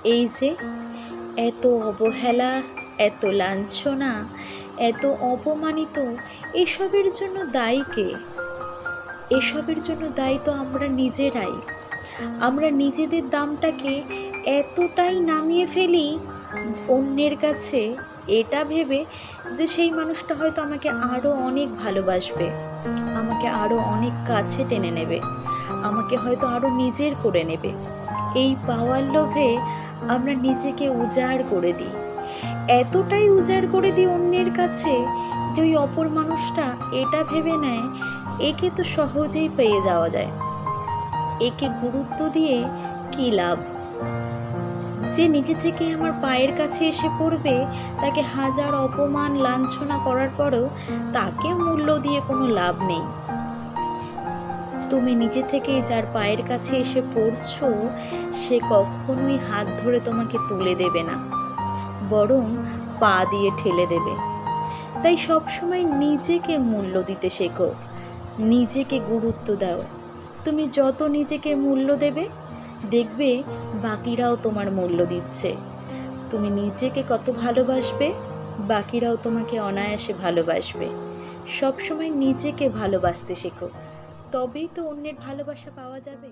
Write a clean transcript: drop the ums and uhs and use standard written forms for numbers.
এই যে এত অবহেলা, এত লাঞ্ছনা, এত অপমানিত, এসবের জন্য দায়ী কে? এসবের জন্য দায়ী তো আমরা নিজেরাই। আমরা নিজেদের দামটাকে এতটাই নামিয়ে ফেলি অন্যের কাছে, এটা ভেবে যে সেই মানুষটা হয়তো আমাকে আরও অনেক ভালোবাসবে, আমাকে আরও অনেক কাছে টেনে নেবে, আমাকে হয়তো আরও নিজের করে নেবে। এই পাওয়ার লোভে আমরা নিজেকে উজাড় করে দিই, এতটাই উজাড় করে দিই অন্যের কাছে যে ওই অপর মানুষটা এটা ভেবে নেয় একে তো সহজেই পেয়ে যাওয়া যায়, একে গুরুত্ব দিয়ে কী লাভ। যে নিজে থেকে আমার পায়ের কাছে এসে পড়বে, তাকে হাজার অপমান লাঞ্ছনা করার পরেও তাকে মূল্য দিয়ে কোনো লাভ নেই। তুমি নিজে থেকে যার পায়ের কাছে এসে পড়ছো, সে কখনোই হাত ধরে তোমাকে তুলে দেবে না, বরং পা দিয়ে ঠেলে দেবে। তাই সবসময় নিজেকে মূল্য দিতে শেখো, নিজেকে গুরুত্ব দাও। তুমি যত নিজেকে মূল্য দেবে, দেখবে বাকিরাও তোমার মূল্য দিচ্ছে। তুমি নিজেকে কত ভালোবাসবে, বাকিরাও তোমাকে অনায়াসে ভালোবাসবে। সবসময় নিজেকে ভালোবাসতে শেখো, তবেই তো অন্যের ভালোবাসা পাওয়া যাবে।